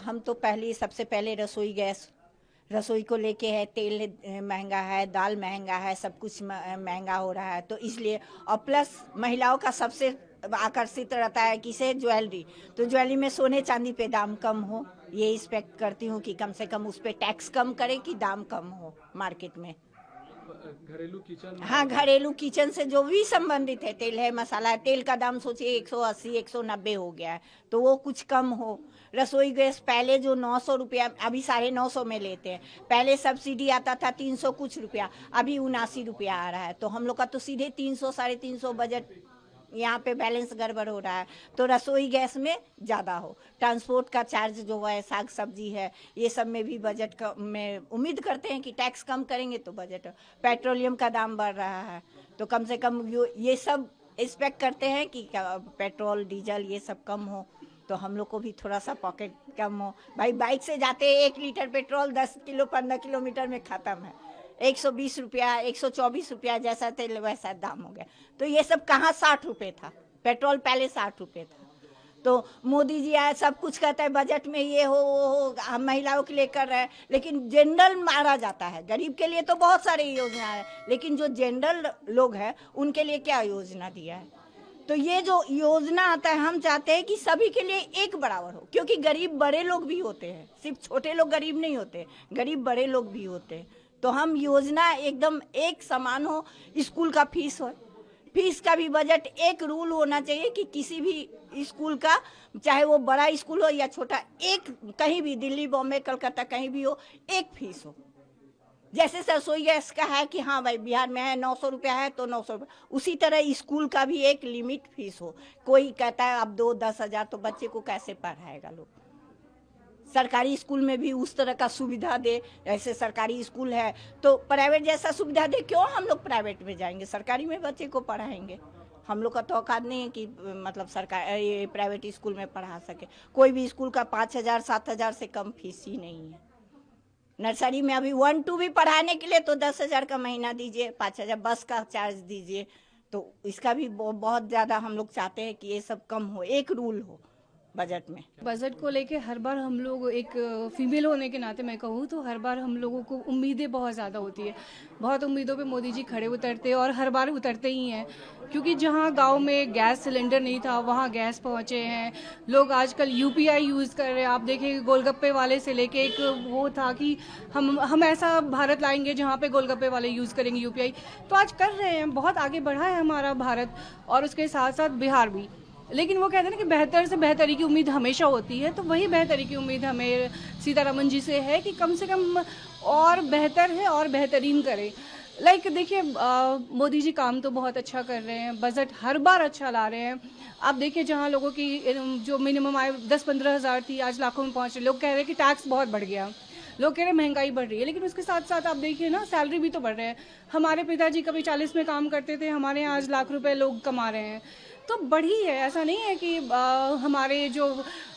हम तो सबसे पहले रसोई को लेके है, तेल महंगा है, दाल महंगा है, सब कुछ महंगा हो रहा है, तो इसलिए। और प्लस महिलाओं का सबसे आकर्षित रहता है किसे, ज्वेलरी। तो ज्वेलरी में सोने चांदी पे दाम कम हो, ये एक्सपेक्ट करती हूँ कि कम से कम उस पर टैक्स कम करे कि दाम कम हो मार्केट में। घरेलू किचन, हाँ, घरेलू किचन से जो भी संबंधित है, तेल है, मसाला है, तेल का दाम सोचिए 180 190 हो गया है, तो वो कुछ कम हो। रसोई गैस पहले जो 900 रुपया, अभी 950 में लेते हैं। पहले सब्सिडी आता था 300 कुछ रुपया, अभी 79 रुपया आ रहा है। तो हम लोग का तो सीधे 300 350 बजट यहाँ पे बैलेंस गड़बड़ हो रहा है। तो रसोई गैस में ज़्यादा हो, ट्रांसपोर्ट का चार्ज जो है, साग सब्जी है, ये सब में भी बजट का में उम्मीद करते हैं कि टैक्स कम करेंगे तो बजट। पेट्रोलियम का दाम बढ़ रहा है, तो कम से कम ये सब एक्सपेक्ट करते हैं कि पेट्रोल डीजल ये सब कम हो, तो हम लोग को भी थोड़ा सा पॉकेट कम हो। भाई बाइक से जाते हैं, 1 लीटर पेट्रोल 10 किलो 15 किलोमीटर में ख़त्म है। 120 रुपया 124 रुपया जैसा तेल वैसा दाम हो गया। तो ये सब कहाँ 60 रुपये था, पेट्रोल पहले 60 रुपये था। तो मोदी जी आए, सब कुछ कहता है बजट में, ये हो वो हो, हम महिलाओं के लिए कर रहे हैं, लेकिन जनरल मारा जाता है। गरीब के लिए तो बहुत सारी योजना है, लेकिन जो जनरल लोग हैं उनके लिए क्या योजना दिया है? तो ये जो योजना आता है, हम चाहते हैं कि सभी के लिए एक बराबर हो, क्योंकि गरीब बड़े लोग भी होते हैं, सिर्फ छोटे लोग गरीब नहीं होते, गरीब बड़े लोग भी होते हैं। तो हम योजना एकदम एक समान हो। स्कूल का फीस हो, फीस का भी बजट एक रूल होना चाहिए कि किसी भी स्कूल का, चाहे वो बड़ा स्कूल हो या छोटा, एक कहीं भी दिल्ली बॉम्बे कलकत्ता कहीं भी हो, एक फीस हो। जैसे रसोई गैस का है कि हाँ भाई बिहार में है 900 रुपया है तो 900 रुपया, उसी तरह स्कूल का भी एक लिमिट फीस हो। कोई कहता है अब 2-10 हज़ार, तो बच्चे को कैसे पढ़ाएगा लोग? सरकारी स्कूल में भी उस तरह का सुविधा दे। ऐसे सरकारी स्कूल है तो प्राइवेट जैसा सुविधा दे, क्यों हम लोग प्राइवेट में जाएंगे? सरकारी में बच्चे को पढ़ाएंगे। हम लोग का तो औकात नहीं है कि मतलब सरकार ये प्राइवेट स्कूल में पढ़ा सके। कोई भी स्कूल का 5,000 7,000 से कम फीस ही नहीं है। नर्सरी में अभी 1-2 भी पढ़ाने के लिए तो 10,000 का महीना दीजिए, 5,000 बस का चार्ज दीजिए। तो इसका भी बहुत ज़्यादा हम लोग चाहते हैं कि ये सब कम हो, एक रूल हो बजट में। बजट को लेके हर बार हम लोग, एक फीमेल होने के नाते मैं कहूँ तो हर बार हम लोगों को उम्मीदें बहुत ज़्यादा होती है। बहुत उम्मीदों पे मोदी जी खड़े उतरते और हर बार उतरते ही हैं, क्योंकि जहाँ गांव में गैस सिलेंडर नहीं था वहाँ गैस पहुँचे हैं। लोग आजकल यूपीआई यूज़ कर रहे हैं। आप देखिए गोलगप्पे वाले से लेके एक वो था कि हम ऐसा भारत लाएंगे जहाँ पे गोलगप्पे वाले यूज़ करेंगे यूपीआई, तो आज कर रहे हैं। बहुत आगे बढ़ा है हमारा भारत, और उसके साथ साथ बिहार भी। लेकिन वो कहते हैं ना कि बेहतर से बेहतरी की उम्मीद हमेशा होती है, तो वही बेहतरी की उम्मीद हमें सीतारमन जी से है कि कम से कम और बेहतर है और बेहतरीन करें। देखिए मोदी जी काम तो बहुत अच्छा कर रहे हैं, बजट हर बार अच्छा ला रहे हैं। आप देखिए जहाँ लोगों की जो मिनिमम आय 10-15 हज़ार थी, आज लाखों में पहुँच रहे। लोग कह रहे हैं कि टैक्स बहुत बढ़ गया, लोग कह रहे हैं महंगाई बढ़ रही है, लेकिन उसके साथ साथ आप देखिए ना सैलरी भी तो बढ़ रहे हैं। हमारे पिताजी कभी 40 में काम करते थे, हमारे यहाँ आज लाख रुपए लोग कमा रहे हैं, तो बढ़ी है। ऐसा नहीं है कि हमारे जो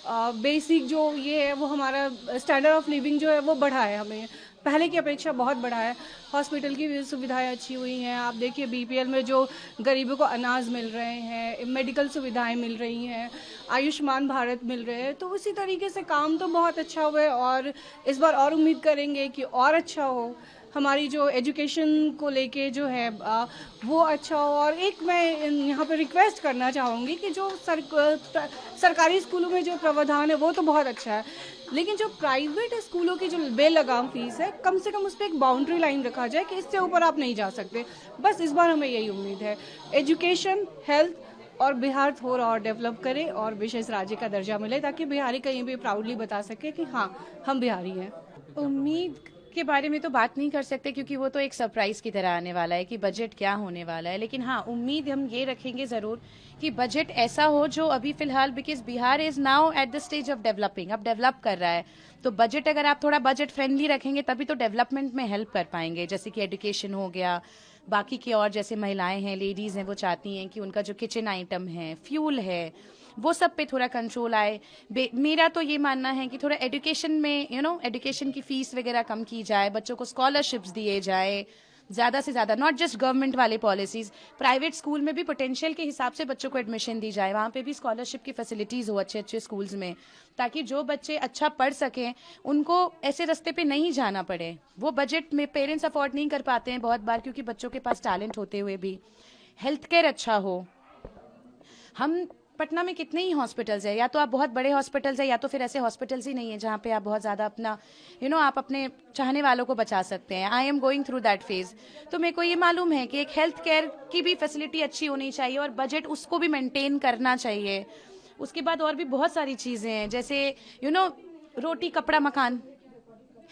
बेसिक जो ये है वो हमारा स्टैंडर्ड ऑफ लिविंग जो है वो बढ़ा है, हमें पहले की अपेक्षा बहुत बढ़ा है। हॉस्पिटल की भी सुविधाएं अच्छी हुई हैं। आप देखिए बीपीएल में जो गरीबों को अनाज मिल रहे हैं, मेडिकल सुविधाएं मिल रही हैं, आयुष्मान भारत मिल रहे हैं, तो उसी तरीके से काम तो बहुत अच्छा हुआ है और इस बार और उम्मीद करेंगे कि और अच्छा हो। हमारी जो एजुकेशन को लेके जो है वो अच्छा हो। और एक मैं यहाँ पे रिक्वेस्ट करना चाहूँगी कि जो सरकारी स्कूलों में जो प्रावधान है वो तो बहुत अच्छा है, लेकिन जो प्राइवेट स्कूलों की जो बेलगाम फीस है, कम से कम उस पर एक बाउंड्री लाइन रखा जाए कि इससे ऊपर आप नहीं जा सकते। बस इस बार हमें यही उम्मीद है। एजुकेशन, हेल्थ और बिहार थोड़ा और डेवलप करे और विशेष राज्य का दर्जा मिले, ताकि बिहारी कहीं भी प्राउडली बता सके कि हाँ हम बिहारी हैं। उम्मीद के बारे में तो बात नहीं कर सकते क्योंकि वो तो एक सरप्राइज की तरह आने वाला है कि बजट क्या होने वाला है, लेकिन हाँ उम्मीद हम ये रखेंगे ज़रूर कि बजट ऐसा हो जो अभी फिलहाल, because Bihar is now at the stage of developing, अब डेवलप कर रहा है, तो बजट अगर आप थोड़ा बजट फ्रेंडली रखेंगे तभी तो डेवलपमेंट में हेल्प कर पाएंगे। जैसे कि एजुकेशन हो गया, बाकी की और जैसे महिलाएं हैं, लेडीज़ हैं, वो चाहती हैं कि उनका जो किचन आइटम है, फ्यूल है, वो सब पे थोड़ा कंट्रोल आए। मेरा तो ये मानना है कि थोड़ा एजुकेशन में एजुकेशन की फीस वगैरह कम की जाए, बच्चों को स्कॉलरशिप्स दिए जाए, ज़्यादा से ज़्यादा, नॉट जस्ट गवर्नमेंट वाले पॉलिसीज़, प्राइवेट स्कूल में भी पोटेंशियल के हिसाब से बच्चों को एडमिशन दी जाए, वहाँ पे भी स्कॉलरशिप की फैसिलिटीज़ हो अच्छे अच्छे स्कूल्स में, ताकि जो बच्चे अच्छा पढ़ सकें उनको ऐसे रास्ते पे नहीं जाना पड़े। वो बजट में पेरेंट्स अफोर्ड नहीं कर पाते हैं बहुत बार, क्योंकि बच्चों के पास टैलेंट होते हुए भी। हेल्थ केयर अच्छा हो। हम पटना में कितने ही हॉस्पिटल्स है, या तो आप बहुत बड़े हॉस्पिटल्स है, या तो फिर ऐसे हॉस्पिटल्स ही नहीं है जहाँ पे आप बहुत ज़्यादा अपना आप अपने चाहने वालों को बचा सकते हैं। I am going through that phase. तो मेरे को ये मालूम है कि एक हेल्थ केयर की भी फैसिलिटी अच्छी होनी चाहिए और बजट उसको भी मेंटेन करना चाहिए। उसके बाद और भी बहुत सारी चीज़ें हैं, जैसे रोटी कपड़ा मकान,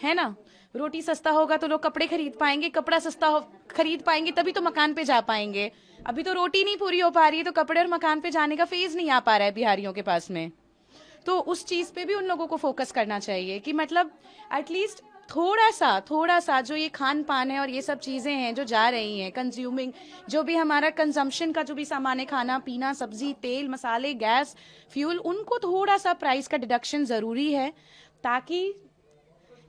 है ना। रोटी सस्ता होगा तो लोग कपड़े खरीद पाएंगे, कपड़ा सस्ता खरीद पाएंगे तभी तो मकान पे जा पाएंगे। अभी तो रोटी नहीं पूरी हो पा रही है, तो कपड़े और मकान पे जाने का फेज नहीं आ पा रहा है बिहारियों के पास में। तो उस चीज पे भी उन लोगों को फोकस करना चाहिए कि मतलब एटलीस्ट थोड़ा सा जो ये खान पान है और ये सब चीजें हैं जो जा रही हैं, कंज्यूमिंग, जो भी हमारा कंजम्पशन का जो भी सामान है, खाना पीना, सब्जी, तेल, मसाले, गैस, फ्यूल, उनको थोड़ा सा प्राइस का डिडक्शन जरूरी है, ताकि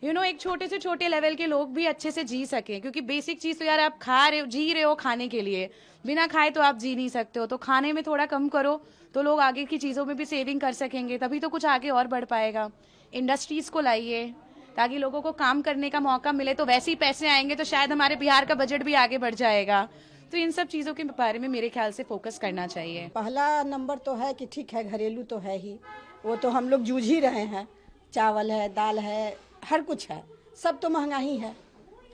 एक छोटे से छोटे लेवल के लोग भी अच्छे से जी सकें। क्योंकि बेसिक चीज तो यार आप खा रहे हो, जी रहे हो खाने के लिए, बिना खाए तो आप जी नहीं सकते हो। तो खाने में थोड़ा कम करो तो लोग आगे की चीजों में भी सेविंग कर सकेंगे, तभी तो कुछ आगे और बढ़ पाएगा। इंडस्ट्रीज को लाइए ताकि लोगों को काम करने का मौका मिले, तो वैसे ही पैसे आएंगे तो शायद हमारे बिहार का बजट भी आगे बढ़ जाएगा। तो इन सब चीजों के बारे में मेरे ख्याल से फोकस करना चाहिए। पहला नंबर तो है कि ठीक है, घरेलू तो है ही, वो तो हम लोग जूझ ही रहे हैं। चावल है, दाल है, हर कुछ है, सब तो महंगा ही है।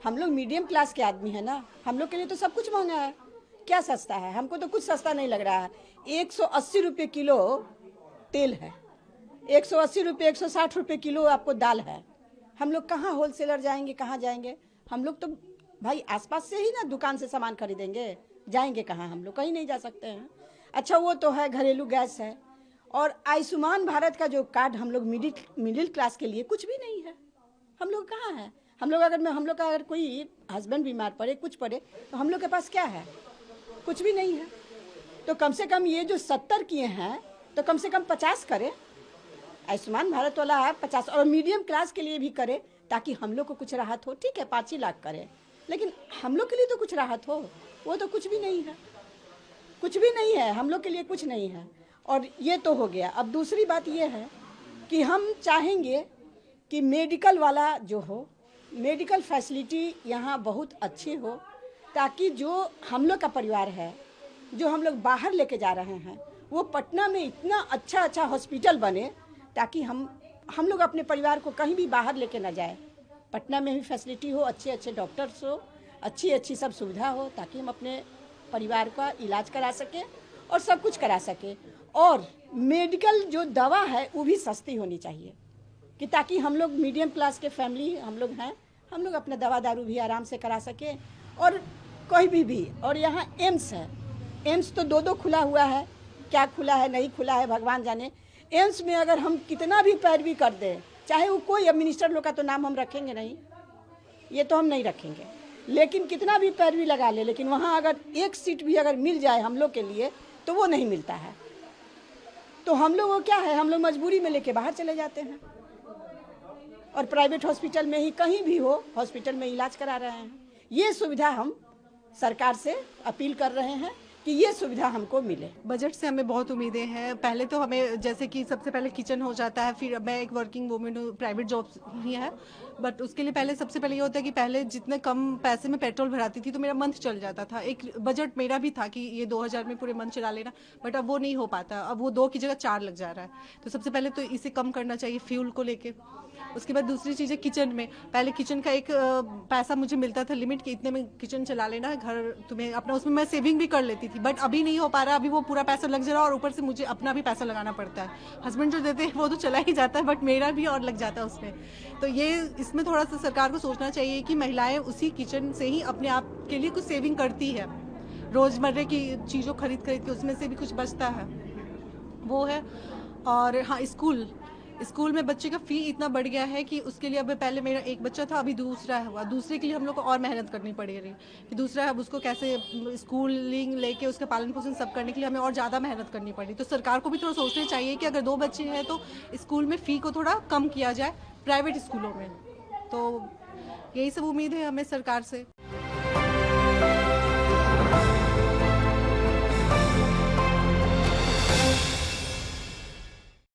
हम लोग मीडियम क्लास के आदमी है ना, हम लोग के लिए तो सब कुछ महंगा है। क्या सस्ता है? हमको तो कुछ सस्ता नहीं लग रहा है। 180 रुपये किलो तेल है, 180 रुपये 160 रुपये किलो आपको दाल है। हम लोग कहाँ होलसेलर जाएंगे, कहाँ जाएंगे? हम लोग तो भाई आसपास से ही ना दुकान से सामान खरीदेंगे, जाएंगे कहाँ? हम लोग कहीं नहीं जा सकते हैं। अच्छा, वो तो है, घरेलू गैस है, और आयुष्मान भारत का जो कार्ड हम लोग मिडिल क्लास के लिए कुछ भी नहीं है। हम लोग कहाँ हैं? हम लोग का अगर कोई हस्बैंड बीमार पड़े, कुछ पड़े, तो हम लोग के पास क्या है? कुछ भी नहीं है। तो कम से कम ये जो 70 किए हैं, तो कम से कम 50 करें। आयुष्मान भारत वाला है 50, और मीडियम क्लास के लिए भी करे, ताकि हम लोग को कुछ राहत हो। ठीक है, 5 ही लाख करे, लेकिन हम लोग के लिए तो कुछ राहत हो। वो तो कुछ भी नहीं है, कुछ भी नहीं है, हम लोग के लिए कुछ नहीं है। और ये तो हो गया। अब दूसरी बात ये है कि हम चाहेंगे कि मेडिकल वाला जो हो, मेडिकल फैसिलिटी यहाँ बहुत अच्छी हो, ताकि जो हम लोग का परिवार है, जो हम लोग बाहर लेके जा रहे हैं, वो पटना में इतना अच्छा हॉस्पिटल बने, ताकि हम लोग अपने परिवार को कहीं भी बाहर लेके ना जाए। पटना में भी फैसिलिटी हो, अच्छे डॉक्टर्स हो, अच्छी सब सुविधा हो, ताकि हम अपने परिवार का इलाज करा सकें और सब कुछ करा सकें। और मेडिकल जो दवा है वो भी सस्ती होनी चाहिए, कि ताकि हम लोग मीडियम क्लास के फैमिली हम लोग हैं, हम लोग अपना दवा दारू भी आराम से करा सकें। और कोई भी और यहाँ एम्स है, एम्स तो 2 खुला हुआ है, क्या खुला है नहीं खुला है भगवान जाने। एम्स में अगर हम कितना भी पैरवी कर दें, चाहे वो कोई, अब मिनिस्टर लोग का तो नाम हम रखेंगे नहीं, ये तो हम नहीं रखेंगे, लेकिन कितना भी पैरवी लगा ले, लेकिन वहाँ अगर एक सीट भी अगर मिल जाए हम लोग के लिए, तो वो नहीं मिलता है। तो हम लोग वो क्या है, हम लोग मजबूरी में लेके बाहर चले जाते हैं, और प्राइवेट हॉस्पिटल में ही कहीं भी हो, हॉस्पिटल में इलाज करा रहे हैं। ये सुविधा हम सरकार से अपील कर रहे हैं कि ये सुविधा हमको मिले। बजट से हमें बहुत उम्मीदें हैं। पहले तो हमें जैसे कि सबसे पहले किचन हो जाता है, फिर मैं एक वर्किंग वूमेन हूँ, प्राइवेट जॉब ही है, बट उसके लिए पहले सबसे पहले ये होता है कि पहले जितने कम पैसे में पेट्रोल भराती थी तो मेरा मंथ चल जाता था। एक बजट मेरा भी था कि ये 2000 में पूरे मंथ चला लेना, बट अब वो नहीं हो पाता। अब वो 2 की जगह 4 लग जा रहा है। तो सबसे पहले तो इसे कम करना चाहिए फ्यूल को लेके। उसके बाद दूसरी चीज़ है किचन में, पहले किचन का एक पैसा मुझे मिलता था लिमिट कि इतने में किचन चला लेना है, घर तुम्हें अपना, उसमें मैं सेविंग भी कर लेती थी, बट अभी नहीं हो पा रहा। अभी वो पूरा पैसा लग जा रहा है और ऊपर से मुझे अपना भी पैसा लगाना पड़ता है। हस्बैंड जो देते हैं वो तो चला ही जाता है, बट मेरा भी और लग जाता है उसमें। तो ये इसमें थोड़ा सा सरकार को सोचना चाहिए कि महिलाएं उसी किचन से ही अपने आप के लिए कुछ सेविंग करती है, रोज़मर्रा की चीज़ों खरीद के उसमें से भी कुछ बचता है, वो है। और हाँ, स्कूल में बच्चे का फ़ी इतना बढ़ गया है कि उसके लिए अब पहले मेरा एक बच्चा था, अभी दूसरा हुआ, दूसरे के लिए हम लोग को और मेहनत करनी पड़ रही कि दूसरा है, अब उसको कैसे स्कूलिंग लेके उसका पालन पोषण सब करने के लिए हमें और ज़्यादा मेहनत करनी पड़ी। तो सरकार को भी थोड़ा सोचना चाहिए कि अगर 2 बच्चे हैं तो स्कूल में फ़ी को थोड़ा कम किया जाए प्राइवेट स्कूलों में। तो यही सब उम्मीद है हमें सरकार से।